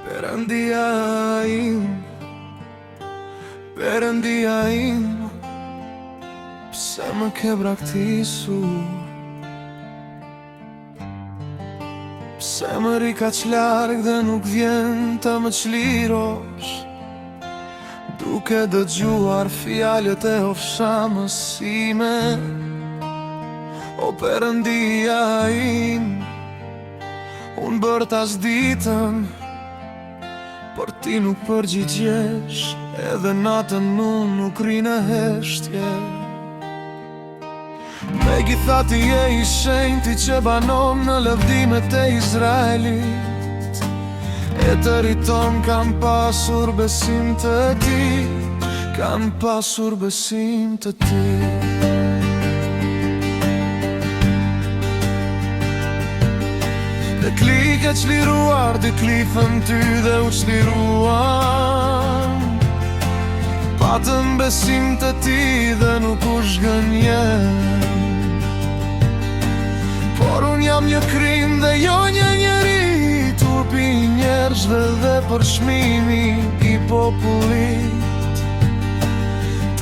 Perëndia im, Perëndia im, pse më ke braktisur? Pse më ri kaq larg dhe nuk vjen të më çlirosh, duke dëgjuar fjalët e ofshamësime? O Perëndia im, unë bërë tas ditën, por ti nuk përgjigjesh, edhe natën unë nuk ri në heshtje. Me gjithati e i shenjti që banon në lëvdimet e Izraelit, e të rriton kam pasur besim të ti, kam pasur besim të ti. Dhe klike qliruar, dhe klifën ty dhe u qliruan, patëm besim të ti dhe nuk u shgënjen. Por unë jam një krim dhe jo një njeri, turpi i njerëzve dhe për çmimi i popullit.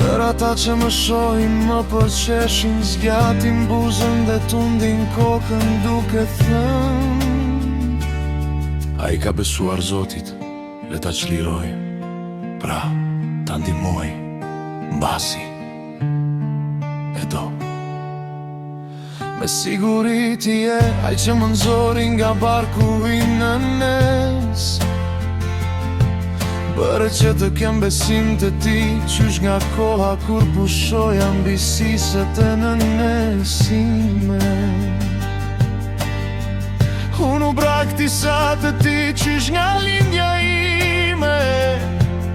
Tër ata që më shohin më përqeshin, zgjatin buzën dhe tundin kokën duke thënë: a i ka besuar Zotit, le ta çliroj, pra ta ndihmoj mbasi e do. Me siguri ti je ai që më nxori nga barku i nënes, bërë që të kem besim të ti, qysh nga koha kur pushoja mbi siset e nënesime. Unë u braktisa të ti, qysh nga lindja ime.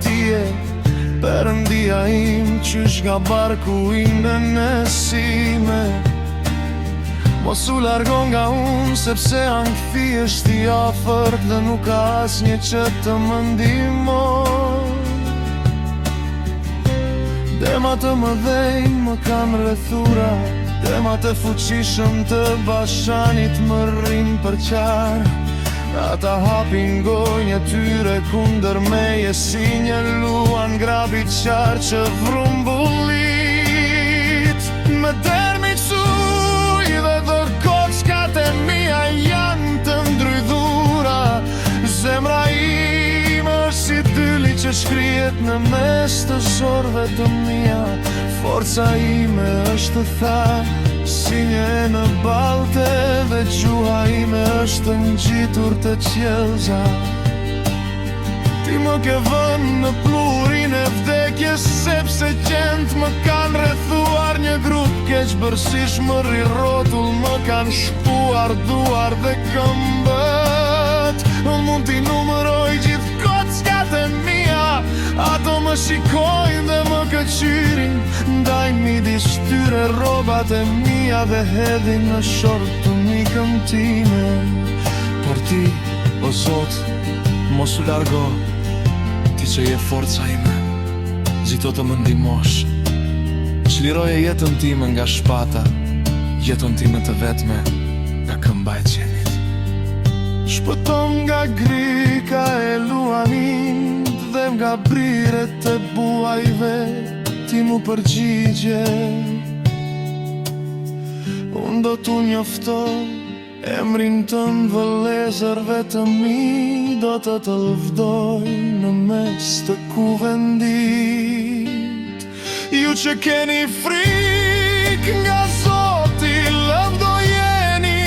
Ti je Perëndia im, qysh nga barku i nënesime. Mos u largon nga unë, sepse ankthiesh ti afërt dhe nuk ka asnjë që të më ndihmon. Demat të mëdhenj më kanë rrethura, demat e fuqishëm të Bashanit më rrin për qarë. Ata hapin gojnë e tyre kundër meje, si një luan grabi qarë që vrumbulit. Me dermi quj dhe kockat e mia janë të ndrydhura. Zemra ime është si dyli që shkrihet në mes të zorëve të mia. Forca ime është thakë si një në balte, dhe gjuha ime është ngjitur të qelza. Ti më ke vënë në pluhurin e vdekjes, sepse qend më kanë rrethuar një grup keqbërësish, më rri rrotull, më kanë shpuar duar dhe këmbët. Unë mund t'i numëroj gjithë kockat e mia, ato më shikojnë dhe më këqyrin, ndajnë midis tyre rrobat e mia dhe hedhin në short të mikën time. Por ti, o Zot, mos u largo, ti që je forca ime, zito të më ndihmosh. Çliroje jetën time nga shpata, jetën time të vetme nga këmba e qenit. Shpëton nga grika e luanit dhe nga briret e buajve, ti mu përgjigje. Unë do t'u njoftoj emrin tënd, vëllezërve të mi do të të lëvdoj në mes të kuvendit. Ju që keni frikë nga Zoti, lëvdojeni,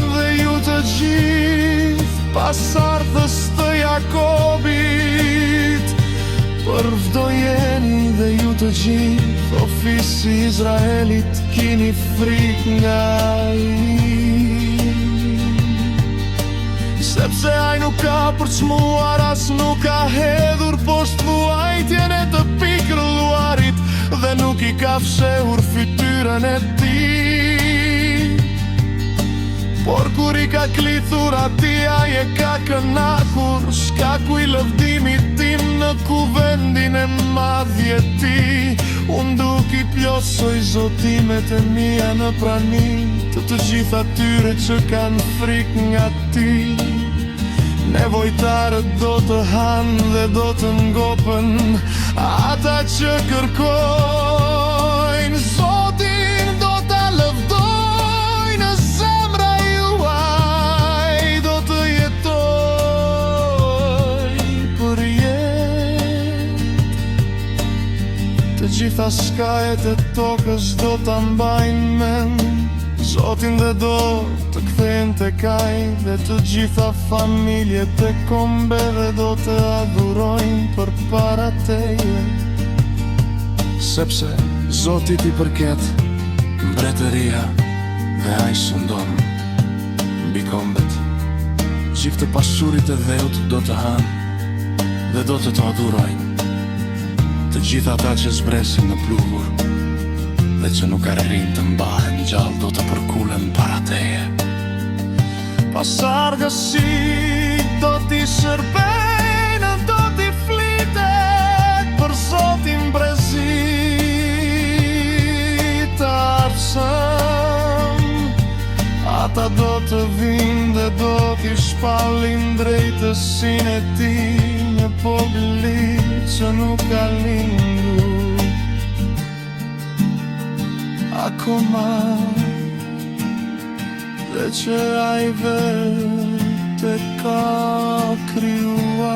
dhe ju të gjithë pasardhës të Jakobit, përvdojeni, dhe ju të gjithë o fisi Izraelit, kini frikë nga ai. Sepse ai nuk ka përçmuar, as nuk ka hedhur poshtë vuajtjen e të pikëlluarit, dhe nuk i ka fshehur fytyrën e tij. Por kur i ka klithur atij, ai e ka kënakur, shkaku i lëvdimit tim në kuvendin e madhje ti. Unë duk i plosoj zotimet e mia në pranim të të gjitha tyre që kanë frikë nga ti. Nevojtarët do të hanë dhe do të ngopen, ata që kërkojnë Zotin do ta lëvdojnë, në zemra juaj do të jetoj për jetë. Të gjitha skajet e tokës do ta mbajnë mend Zotin dhe do të kthejnë tek ai, dhe të gjitha familjet e kombeve do të adhurojnë përpara teje. Sepse Zotit i përket mbretëria dhe ai sundon mbi kombet. Gjithë të pasurit e dheut do të hanë dhe do të adhurojnë. Të gjitha ata që zbresin në pluhur dhe që nuk arrin të mbahen gjallë do të përkulen para teje. Pasargësi do t'i shërbejnë, do t'i flitet për Zotin brezit të arsëm. Ata do të vinë dhe do t'i shpallin drejtësin e ti në popullit që nuk ka lindur akoma, dhe që ai vetë ka krijuar.